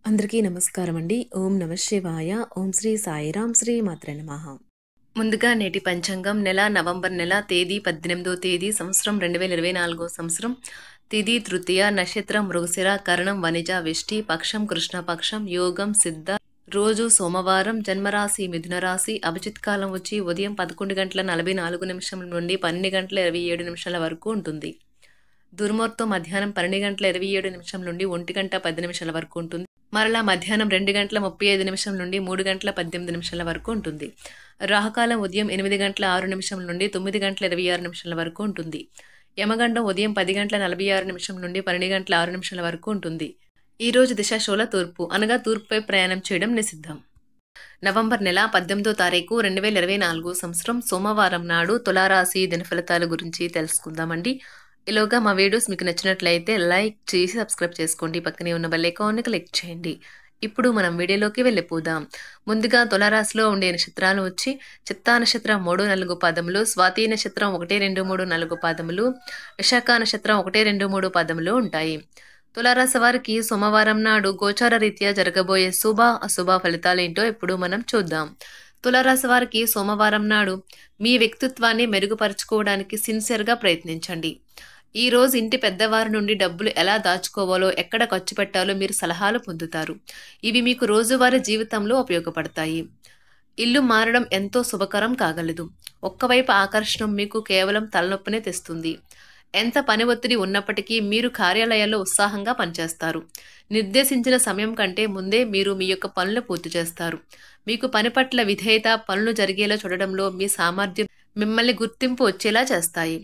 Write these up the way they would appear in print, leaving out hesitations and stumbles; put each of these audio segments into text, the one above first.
అందరికీ నమస్కారం అండి. ఓం నమ శివాయ. ఓం శ్రీ సాయిరాం శ్రీ మాత్రే నమః. ముందుగా నేటి పంచాంగం నెల నవంబర్ నెల తేదీ 18వ తేదీ సంవత్సరం 2024 సంవత్సరం తిథి తృతీయ నక్షత్రం మృగశిర కరణం వనిజ విష్టి పక్షం కృష్ణపక్షం యోగం సిద్ధ రోజు సోమవారం జన్మరాశి మిథున రాశి అభిజిత్ కాలం వచ్చి ఉదయం 11:44 నుండి 12:27 వరకు ఉంటుంది. దుర్ముహూర్తం మధ్యాహ్నం 12:27 నుండి 1:10 వరకు ఉంటుంది. మరలా మధ్యాహ్నం 2:35 నుండి 3:18 వరకు ఉంటుంది. రాహుకాలం ఉదయం 8:06 నుండి 9:26 వరకు ఉంటుంది. యమగండం ఉదయం 10:46 నుండి 12:06 వరకు ఉంటుంది. ఈ రోజు దిశ శూల తూర్పు అనగా తూర్పుపై ప్రయాణం చేయడం నిషిద్ధం. నవంబర్ నెల 18వ తారీఖు 2024 సంవత్సరం సోమవారం నాడు తులారాశి దినఫలితాల గురించి తెలుసుకుందామండి. ఈలోగా మా వీడియోస్ మీకు నచ్చినట్లయితే లైక్ చేసి సబ్స్క్రైబ్ చేసుకోండి. పక్కనే ఉన్న బెల్ ఐకాన్ని క్లిక్ చేయండి. ఇప్పుడు మనం వీడియోలోకి వెళ్ళిపోదాం. ముందుగా తులారాశిలో ఉండే నక్షత్రాలు వచ్చి చిత్తా నక్షత్రం 3, 4 పాదములు, స్వాతి నక్షత్రం 1, 2, 3, 4 పాదములు, విశాఖ నక్షత్రం 1, 2, 3 పాదములు ఉంటాయి. తులారాశి వారికి సోమవారం నాడు గోచార రీత్యా జరగబోయే శుభ అశుభ ఫలితాలు ఏంటో ఇప్పుడు మనం చూద్దాం. తులారాశి వారికి సోమవారం నాడు మీ వ్యక్తిత్వాన్ని మెరుగుపరుచుకోవడానికి సిన్సియర్గా ప్రయత్నించండి. ఈ రోజు ఇంటి పెద్దవారి నుండి డబ్బులు ఎలా దాచుకోవాలో, ఎక్కడ ఖర్చు పెట్టాలో మీరు సలహాలు పొందుతారు. ఇవి మీకు రోజువారీ జీవితంలో ఉపయోగపడతాయి. ఇల్లు మారడం ఎంతో శుభకరం కాగలదు. ఒక్కవైపు ఆకర్షణ మీకు కేవలం తలనొప్పినే తెస్తుంది. ఎంత పని ఒత్తిడి ఉన్నప్పటికీ మీరు కార్యాలయాల్లో ఉత్సాహంగా పనిచేస్తారు. నిర్దేశించిన సమయం కంటే ముందే మీరు మీ యొక్క పనులు పూర్తి చేస్తారు. మీకు పని పట్ల విధేయత, పనులు జరిగేలా చూడడంలో మీ సామర్థ్యం మిమ్మల్ని గుర్తింపు వచ్చేలా చేస్తాయి.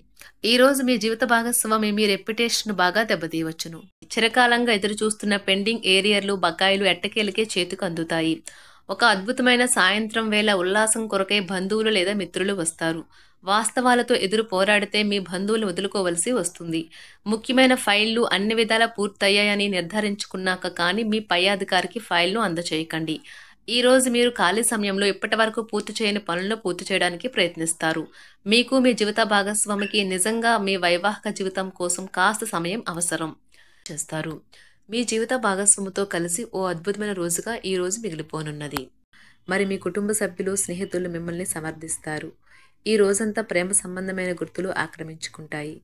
ఈ రోజు మీ జీవిత భాగస్వామి మీ రెప్యుటేషన్ బాగా దెబ్బతీయవచ్చును. చిరకాలంగా ఎదురు చూస్తున్న పెండింగ్ ఏరియర్లు, బకాయిలు ఎట్టకేలకే చేతికి అందుతాయి. ఒక అద్భుతమైన సాయంత్రం వేళ ఉల్లాసం కొరకై బంధువులు లేదా మిత్రులు వస్తారు. వాస్తవాలతో ఎదురు పోరాడితే మీ బంధువులు వదులుకోవలసి వస్తుంది. ముఖ్యమైన ఫైళ్లు అన్ని విధాలా పూర్తయ్యాయని నిర్ధారించుకున్నాక కానీ మీ పై అధికారికి ఫైల్ను అందచేయకండి. ఈ రోజు మీరు ఖాళీ సమయంలో ఇప్పటి వరకు పూర్తి చేయని పనులను పూర్తి చేయడానికి ప్రయత్నిస్తారు. మీకు మీ జీవిత భాగస్వామికి నిజంగా మీ వైవాహిక జీవితం కోసం కాస్త సమయం అవసరం చేస్తారు. మీ జీవిత భాగస్వామితో కలిసి ఓ అద్భుతమైన రోజుగా ఈ రోజు మిగిలిపోనున్నది. మరి మీ కుటుంబ సభ్యులు, స్నేహితులు మిమ్మల్ని సమర్థిస్తారు. ఈ రోజంతా ప్రేమ సంబంధమైన గుర్తులు ఆక్రమించుకుంటాయి.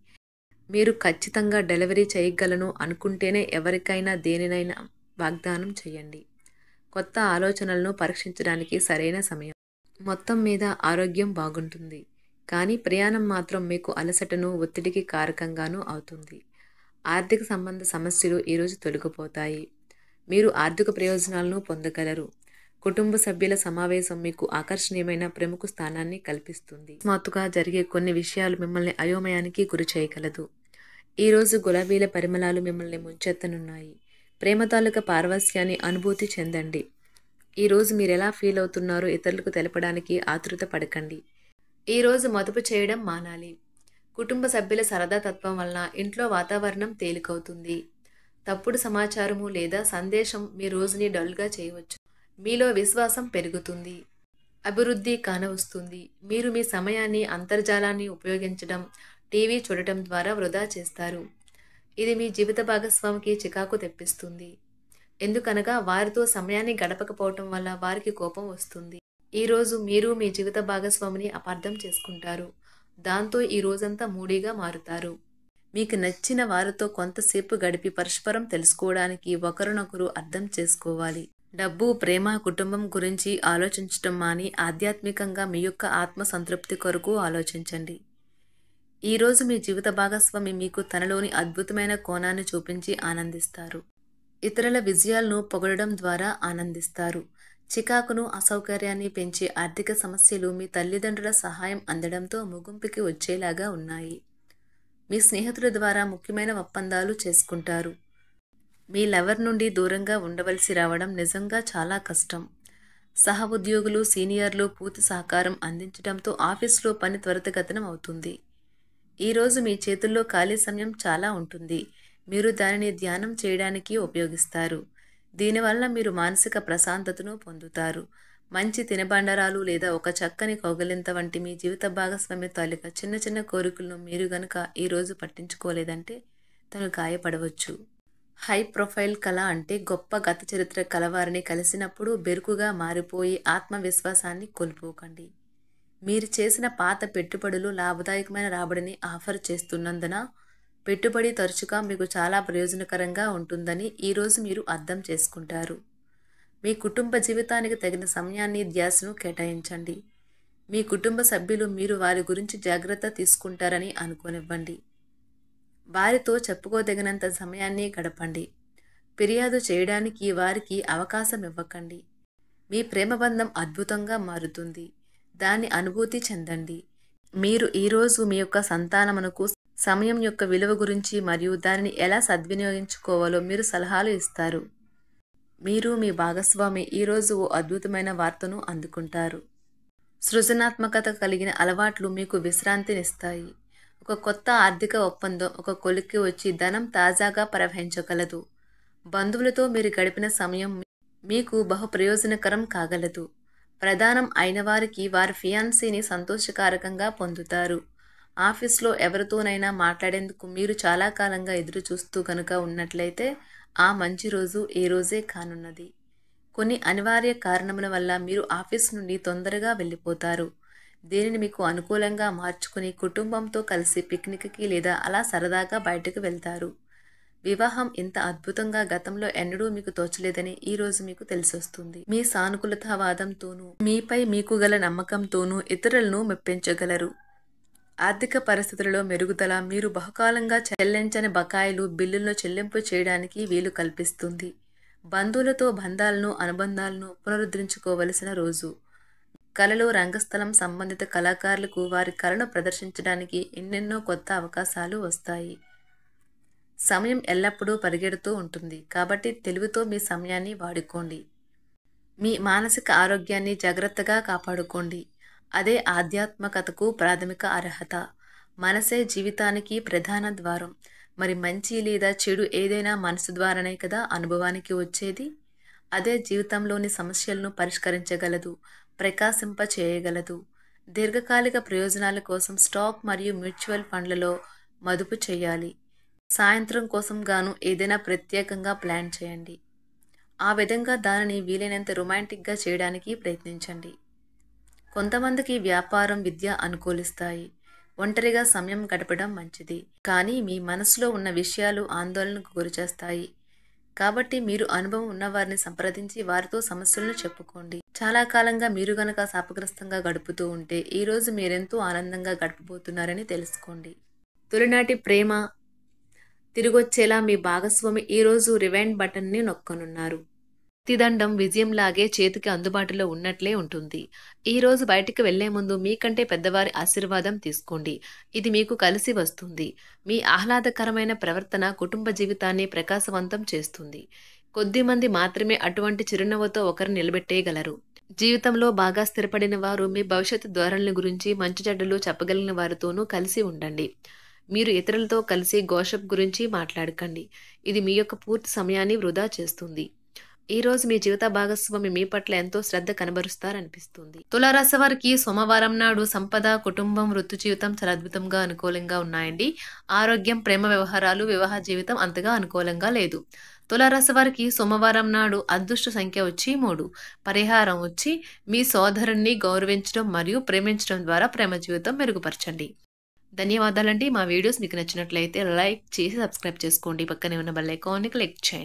మీరు ఖచ్చితంగా డెలివరీ చేయగలను అనుకుంటేనే ఎవరికైనా దేనినైనా వాగ్దానం చేయండి. కొత్త ఆలోచనలను పరీక్షించడానికి సరైన సమయం. మొత్తం మీద ఆరోగ్యం బాగుంటుంది, కానీ ప్రయాణం మాత్రం మీకు అలసటను, ఒత్తిడికి కారకంగానూ అవుతుంది. ఆర్థిక సంబంధ సమస్యలు ఈరోజు తొలగిపోతాయి. మీరు ఆర్థిక ప్రయోజనాలను పొందగలరు. కుటుంబ సభ్యుల సమావేశం మీకు ఆకర్షణీయమైన ప్రముఖ స్థానాన్ని కల్పిస్తుంది. అకస్మాత్తుగా జరిగే కొన్ని విషయాలు మిమ్మల్ని అయోమయానికి గురి చేయగలదు. ఈరోజు గులాబీల పరిమళాలు మిమ్మల్ని ముంచెత్తనున్నాయి. ప్రేమ తాలూకా పారవస్యాన్ని అనుభూతి చెందండి. ఈరోజు మీరు ఎలా ఫీల్ అవుతున్నారో ఇతరులకు తెలపడానికి ఆతృత పడకండి. ఈరోజు మదుపు చేయడం మానాలి. కుటుంబ సభ్యుల సరదా తత్వం వలన ఇంట్లో వాతావరణం తేలికవుతుంది. తప్పుడు సమాచారము లేదా సందేశం మీ రోజుని డల్గా చేయవచ్చు. మీలో విశ్వాసం పెరుగుతుంది. అభివృద్ధి కానవస్తుంది. మీరు మీ సమయాన్ని, అంతర్జాలాన్ని ఉపయోగించడం, టీవీ చూడటం ద్వారా వృధా చేస్తారు. ఇది మీ జీవిత భాగస్వామికి చికాకు తెప్పిస్తుంది. ఎందుకనగా వారితో సమయాన్ని గడపకపోవటం వల్ల వారికి కోపం వస్తుంది. ఈరోజు మీరు మీ జీవిత భాగస్వామిని అపార్థం చేసుకుంటారు. దాంతో ఈ రోజంతా మూడీగా మారుతారు. మీకు నచ్చిన వారితో కొంతసేపు గడిపి పరస్పరం తెలుసుకోవడానికి ఒకరినొకరు అర్థం చేసుకోవాలి. డబ్బు, ప్రేమ, కుటుంబం గురించి ఆలోచించటం మాని ఆధ్యాత్మికంగా మీ యొక్క ఆత్మ సంతృప్తి కొరకు ఆలోచించండి. ఈరోజు మీ జీవిత భాగస్వామి మీకు తనలోని అద్భుతమైన కోణాన్ని చూపించి ఆనందిస్తారు. ఇతరుల విజయాలను పొగడడం ద్వారా ఆనందిస్తారు. చికాకును, అసౌకర్యాన్ని పెంచే ఆర్థిక సమస్యలు మీ తల్లిదండ్రుల సహాయం అందడంతో ముగింపుకి వచ్చేలాగా ఉన్నాయి. మీ స్నేహితుల ద్వారా ముఖ్యమైన ఒప్పందాలు చేసుకుంటారు. మీ లవర్ నుండి దూరంగా ఉండవలసి రావడం నిజంగా చాలా కష్టం. సహ ఉద్యోగులు, సీనియర్లు పూర్తి సహకారం అందించడంతో ఆఫీసులో పని త్వరితగతిన అవుతుంది. ఈరోజు మీ చేతుల్లో ఖాళీ సమయం చాలా ఉంటుంది. మీరు దానిని ధ్యానం చేయడానికి ఉపయోగిస్తారు. దీనివల్ల మీరు మానసిక ప్రశాంతతను పొందుతారు. మంచి తినబండరాలు లేదా ఒక చక్కని కౌగిలింత వంటి మీ జీవిత భాగస్వామి తాలూకా చిన్న చిన్న కోరికలను మీరు గనక ఈరోజు పట్టించుకోలేదంటే తను గాయపడవచ్చు. హై ప్రొఫైల్ కళ అంటే గొప్ప గత చరిత్ర కలవారిని కలిసినప్పుడు బెరుకుగా మారిపోయి ఆత్మవిశ్వాసాన్ని కోల్పోకండి. మీరు చేసిన పాత పెట్టుబడులు లాభదాయకమైన రాబడిని ఆఫర్ చేస్తున్నందున పెట్టుబడి తరచుగా మీకు చాలా ప్రయోజనకరంగా ఉంటుందని ఈరోజు మీరు అర్థం చేసుకుంటారు. మీ కుటుంబ జీవితానికి తగిన సమయాన్ని ధ్యాసను కేటాయించండి. మీ కుటుంబ సభ్యులు మీరు వారి గురించి జాగ్రత్త తీసుకుంటారని అనుకోనివ్వండి. వారితో చెప్పుకోదగినంత సమయాన్ని గడపండి. ఫిర్యాదు చేయడానికి వారికి అవకాశం ఇవ్వకండి. మీ ప్రేమబంధం అద్భుతంగా మారుతుంది. దాన్ని అనుభూతి చెందండి. మీరు ఈరోజు మీ యొక్క సంతానమునకు సమయం యొక్క విలువ గురించి మరియు దానిని ఎలా సద్వినియోగించుకోవాలో మీరు సలహాలు ఇస్తారు. మీరు మీ భాగస్వామి ఈరోజు ఓ అద్భుతమైన వార్తను అందుకుంటారు. సృజనాత్మకత కలిగిన అలవాట్లు మీకు విశ్రాంతినిస్తాయి. ఒక కొత్త ఆర్థిక ఒప్పందం ఒక కొలిక్కి వచ్చి ధనం తాజాగా ప్రవహించగలదు. బంధువులతో మీరు గడిపిన సమయం మీకు బహు ప్రయోజనకరం కాగలదు. ప్రధానం అయిన వారికి వారి ఫియాన్సీని సంతోషకారకంగా పొందుతారు. ఆఫీస్లో ఎవరితోనైనా మాట్లాడేందుకు మీరు చాలా కాలంగా ఎదురు చూస్తూ కనుక ఉన్నట్లయితే ఆ మంచి రోజు ఏ రోజే కానున్నది. కొన్ని అనివార్య కారణముల వల్ల మీరు ఆఫీస్ నుండి తొందరగా వెళ్ళిపోతారు. దీనిని మీకు అనుకూలంగా మార్చుకుని కుటుంబంతో కలిసి పిక్నిక్కి లేదా అలా సరదాగా బయటకు వెళ్తారు. వివాహం ఇంత అద్భుతంగా గతంలో ఎన్నడూ మీకు తోచలేదని ఈరోజు మీకు తెలిసొస్తుంది. మీ సానుకూలతావాదంతోనూ మీపై మీకు గల నమ్మకంతోనూ ఇతరులను మెప్పించగలరు. ఆర్థిక పరిస్థితులలో మెరుగుదల మీరు బహుకాలంగా చెల్లించని బకాయిలు బిల్లులను చెల్లింపు చేయడానికి వీలు కల్పిస్తుంది. బంధువులతో బంధాలను అనుబంధాలను పునరుద్ధరించుకోవలసిన రోజు. కళలు రంగస్థలం సంబంధిత కళాకారులకు వారి కళను ప్రదర్శించడానికి ఎన్నెన్నో కొత్త అవకాశాలు వస్తాయి. సమయం ఎల్లప్పుడూ పరిగెడుతూ ఉంటుంది కాబట్టి తెలివితో మీ సమయాన్ని వాడుకోండి. మీ మానసిక ఆరోగ్యాన్ని జాగ్రత్తగా కాపాడుకోండి. అదే ఆధ్యాత్మికతకు ప్రాథమిక అర్హత. మనసే జీవితానికి ప్రధాన ద్వారం. మరి మంచి లేదా చెడు ఏదైనా మనసు ద్వారానే కదా అనుభవానికి వచ్చేది. అదే జీవితంలోని సమస్యలను పరిష్కరించగలదు, ప్రకాశింప చేయగలదు. దీర్ఘకాలిక ప్రయోజనాల కోసం స్టాక్ మరియు మ్యూచువల్ ఫండ్లలో మదుపు చేయాలి. సాయంత్రం కోసం గాను ఏదైనా ప్రత్యేకంగా ప్లాన్ చేయండి. ఆ విధంగా దానిని వీలైనంత రొమాంటిక్గా చేయడానికి ప్రయత్నించండి. కొంతమందికి వ్యాపారం, విద్య అనుకూలిస్తాయి. ఒంటరిగా సమయం గడపడం మంచిది. కానీ మీ మనసులో ఉన్న విషయాలు ఆందోళనకు గురిచేస్తాయి. కాబట్టి మీరు అనుభవం ఉన్నవారిని సంప్రదించి వారితో సమస్యలను చెప్పుకోండి. చాలా కాలంగా మీరు గనక శాపగ్రస్తంగా గడుపుతూ ఉంటే ఈరోజు మీరెంతో ఆనందంగా గడపబోతున్నారని తెలుసుకోండి. తొలినాటి ప్రేమ తిరిగొచ్చేలా మీ భాగస్వామి ఈరోజు రివైండ్ బటన్ని నొక్కనున్నారు. ప్రతిదండం విజయంలాగే చేతికి అందుబాటులో ఉన్నట్లే ఉంటుంది. ఈరోజు బయటికి వెళ్లే ముందు మీకంటే పెద్దవారి ఆశీర్వాదం తీసుకోండి. ఇది మీకు కలిసి వస్తుంది. మీ ఆహ్లాదకరమైన ప్రవర్తన కుటుంబ జీవితాన్ని ప్రకాశవంతం చేస్తుంది. కొద్దిమంది మాత్రమే అటువంటి చిరునవ్వుతో ఒకరు నిలబెట్టేయగలరు. జీవితంలో బాగా స్థిరపడిన వారు మీ భవిష్యత్తు ధోరణుల గురించి మంచి చెడ్డలు చెప్పగలిగిన వారితోనూ కలిసి ఉండండి. మీరు ఇతరులతో కలిసి గోషప్ గురించి మాట్లాడకండి. ఇది మీ యొక్క పూర్తి సమయాన్ని వృధా చేస్తుంది. ఈరోజు మీ జీవిత భాగస్వామి మీ పట్ల ఎంతో శ్రద్ధ కనబరుస్తారనిపిస్తుంది. తులారాశి వారికి సోమవారం నాడు సంపద, కుటుంబం, వృత్తి జీవితం చాలా అద్భుతంగా అనుకూలంగా ఉన్నాయండి. ఆరోగ్యం, ప్రేమ వ్యవహారాలు, వివాహ జీవితం అంతగా అనుకూలంగా లేదు. తులారాశి వారికి సోమవారం నాడు అదృష్ట సంఖ్య వచ్చి 3. పరిహారం వచ్చి మీ సోదరుణ్ణి గౌరవించడం మరియు ప్రేమించడం ద్వారా ప్రేమ జీవితం మెరుగుపరచండి. ధన్యవాదాలండి. మా వీడియోస్ మీకు నచ్చినట్లయితే లైక్ చేసి సబ్స్క్రైబ్ చేసుకోండి. పక్కనే ఉన్న బెల్ ఐకాన్ని క్లిక్ చేయండి.